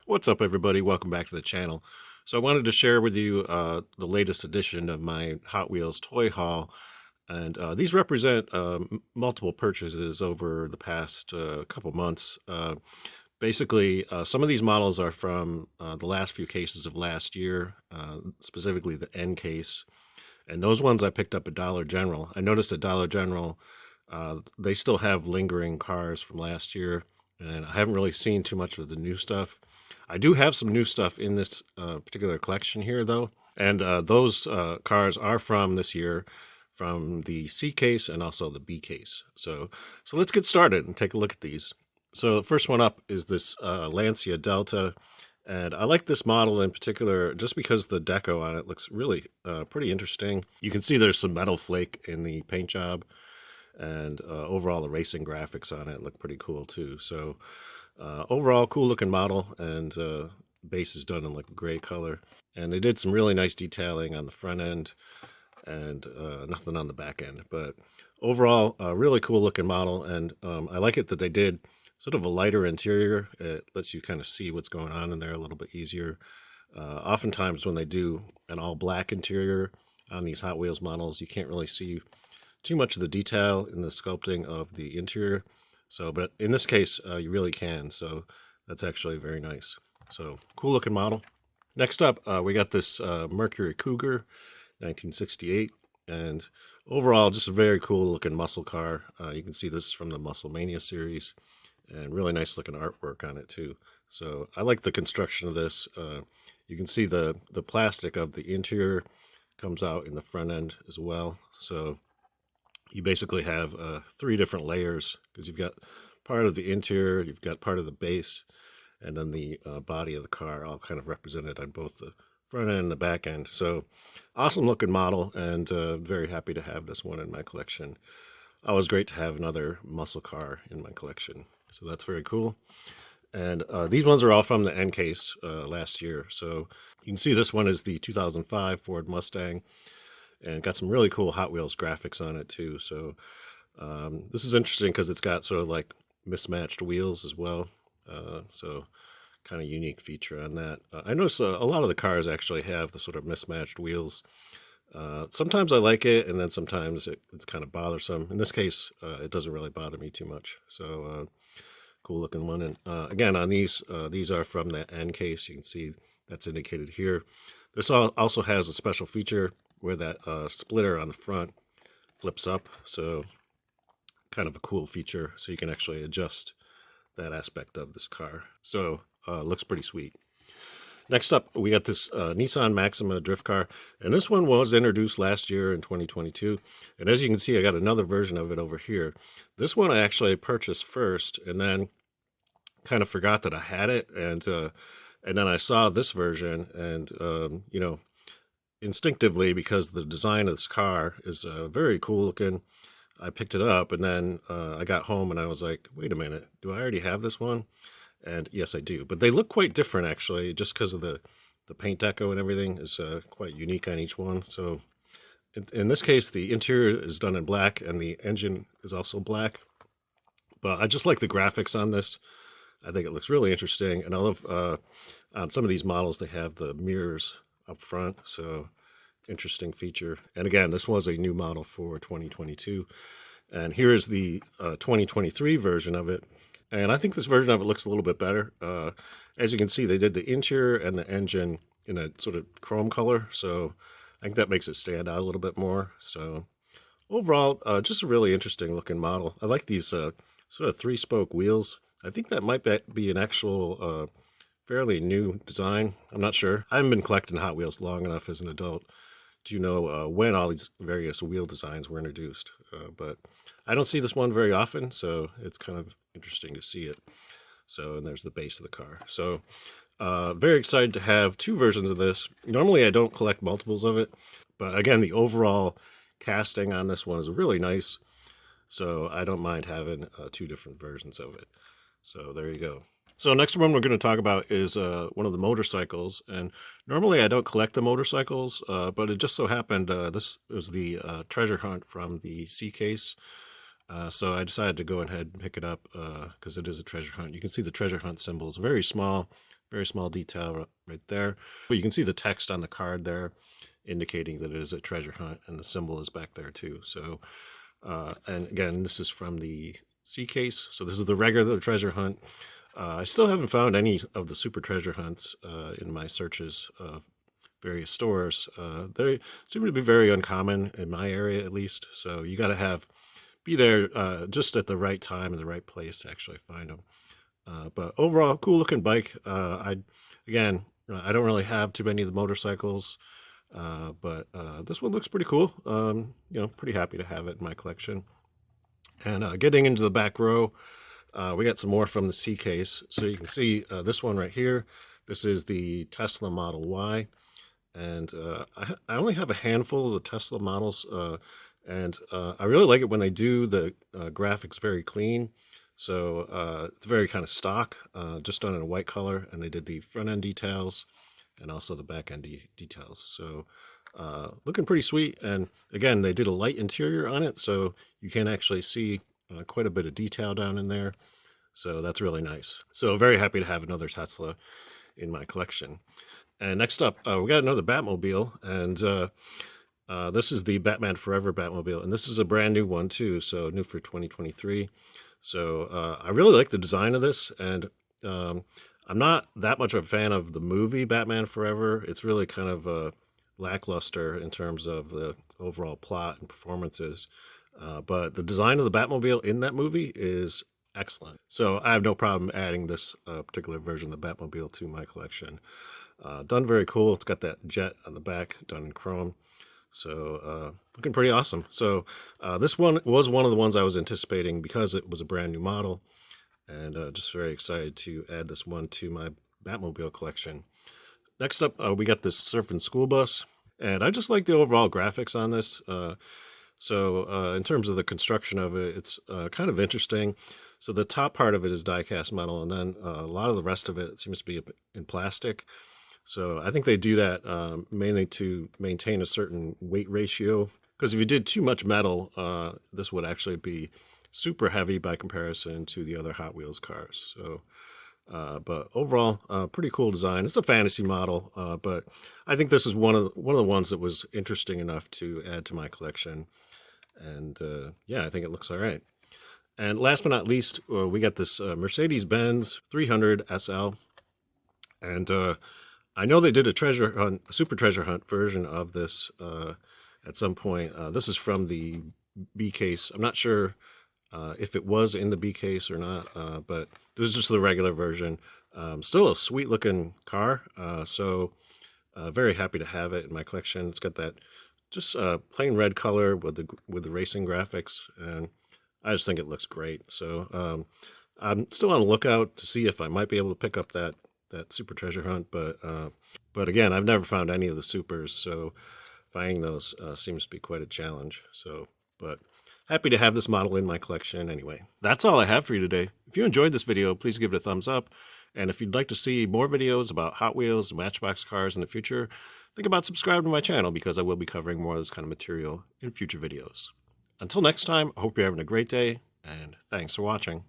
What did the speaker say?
What's up, everybody? Welcome back to the channel. So I wanted to share with you the latest edition of my Hot Wheels toy haul, and these represent multiple purchases over the past couple months. Basically, some of these models are from the last few cases of last year, specifically the N case, and those ones I picked up at Dollar General. I noticed at Dollar General they still have lingering cars from last year, and I haven't really seen too much of the new stuff. I do have some new stuff in this particular collection here, though, and those cars are from this year, from the C case and also the B case. So let's get started and take a look at these. So the first one up is this Lancia Delta, and I like this model in particular just because the deco on it looks really pretty interesting. You can see there's some metal flake in the paint job, and overall the racing graphics on it look pretty cool too. So overall, cool looking model, and base is done in like a gray color. And they did some really nice detailing on the front end and nothing on the back end. But overall, a really cool looking model, and I like it that they did sort of a lighter interior. It lets you kind of see what's going on in there a little bit easier. Oftentimes when they do an all black interior on these Hot Wheels models, you can't really see too much of the detail in the sculpting of the interior. So, but in this case, you really can. So that's actually very nice. So cool looking model. Next up, we got this Mercury Cougar, 1968. And overall, just a very cool looking muscle car. You can see this from the Muscle Mania series, and really nice looking artwork on it too. So I like the construction of this. You can see the plastic of the interior comes out in the front end as well. So you basically have 3 different layers, because you've got part of the interior, you've got part of the base, and then the body of the car, all kind of represented on both the front end and the back end. So awesome looking model, and very happy to have this one in my collection. Always great to have another muscle car in my collection. So that's very cool. And these ones are all from the N case last year. So you can see this one is the 2005 Ford Mustang, and got some really cool Hot Wheels graphics on it too. So this is interesting because it's got sort of like mismatched wheels as well. So kind of unique feature on that. I notice a lot of the cars actually have the sort of mismatched wheels. Sometimes I like it, and then sometimes it's kind of bothersome. In this case, it doesn't really bother me too much. So cool looking one. And again, on these are from the N case. You can see that's indicated here. This also has a special feature where that splitter on the front flips up. So kind of a cool feature. So you can actually adjust that aspect of this car. So looks pretty sweet. Next up, we got this Nissan Maxima drift car, and this one was introduced last year in 2022. And as you can see, I got another version of it over here. This one I actually purchased first, and then kind of forgot that I had it, and then I saw this version, and you know, instinctively, because the design of this car is very cool looking, I picked it up, and then I got home and I was like, wait a minute, do I already have this one? And yes, I do. But they look quite different, actually, just because of the paint deco and everything is quite unique on each one. So in this case, the interior is done in black and the engine is also black. But I just like the graphics on this. I think it looks really interesting. And I love on some of these models, they have the mirrors up front. So interesting feature. And again, this was a new model for 2022. And here is the 2023 version of it. And I think this version of it looks a little bit better. As you can see, they did the interior and the engine in a sort of chrome color. So I think that makes it stand out a little bit more. So overall, just a really interesting looking model. I like these sort of 3-spoke wheels. I think that might be an actual fairly new design. I'm not sure. I haven't been collecting Hot Wheels long enough as an adult to know when all these various wheel designs were introduced. But I don't see this one very often, so it's kind of interesting to see it. So, and there's the base of the car. So very excited to have 2 versions of this. Normally I don't collect multiples of it, but again, the overall casting on this one is really nice. So I don't mind having 2 different versions of it. So there you go. So next one we're going to talk about is one of the motorcycles. And normally I don't collect the motorcycles, but it just so happened this was the treasure hunt from the C case. So I decided to go ahead and pick it up because it is a treasure hunt. You can see the treasure hunt symbol is very small, Very small detail right there. But you can see the text on the card there indicating that it is a treasure hunt, and the symbol is back there too. So, and again, this is from the C case. So this is the regular treasure hunt. I still haven't found any of the super treasure hunts in my searches of various stores. They seem to be very uncommon in my area, at least. So you got to be there just at the right time and the right place to actually find them. But overall, cool looking bike. Again, I don't really have too many of the motorcycles, but this one looks pretty cool. Pretty happy to have it in my collection. And getting into the back row, we got some more from the C case. So you can see this one right here. This is the Tesla Model Y. And I only have a handful of the Tesla models, and I really like it when they do the graphics very clean. So it's very kind of stock, just done in a white color, and they did the front end details and also the back end details. So looking pretty sweet. And again, they did a light interior on it, so you can actually see quite a bit of detail down in there. So that's really nice. So very happy to have another Tesla in my collection. And next up, we got another Batmobile, and this is the Batman Forever Batmobile, and this is a brand new one too, so new for 2023. So I really like the design of this, and I'm not that much of a fan of the movie Batman Forever. It's really kind of lackluster in terms of the overall plot and performances, but the design of the Batmobile in that movie is excellent. So I have no problem adding this particular version of the Batmobile to my collection. Done very cool. It's got that jet on the back done in chrome. So looking pretty awesome. So this one was one of the ones I was anticipating because it was a brand new model, and just very excited to add this one to my Batmobile collection. Next up, we got this Surfing School Bus, and I just like the overall graphics on this. So in terms of the construction of it, it's kind of interesting. So the top part of it is die-cast metal, and then a lot of the rest of it seems to be in plastic. So I think they do that mainly to maintain a certain weight ratio, because if you did too much metal, this would actually be super heavy by comparison to the other Hot Wheels cars. So, but overall, pretty cool design. It's a fantasy model, but I think this is one of the ones that was interesting enough to add to my collection. And yeah, I think it looks all right. And last but not least, we got this Mercedes-Benz 300 SL, and I know they did a super treasure hunt version of this at some point. This is from the B case. I'm not sure if it was in the B case or not, but this is just the regular version. Still a sweet looking car. So very happy to have it in my collection. It's got that just plain red color with the racing graphics, and I just think it looks great. So I'm still on the lookout to see if I might be able to pick up that super treasure hunt, but again, I've never found any of the supers, so finding those seems to be quite a challenge. So, but happy to have this model in my collection anyway. That's all I have for you today. If you enjoyed this video, please give it a thumbs up, and if you'd like to see more videos about Hot Wheels and Matchbox cars in the future, think about subscribing to my channel, because I will be covering more of this kind of material in future videos. Until next time, I hope you're having a great day, and thanks for watching.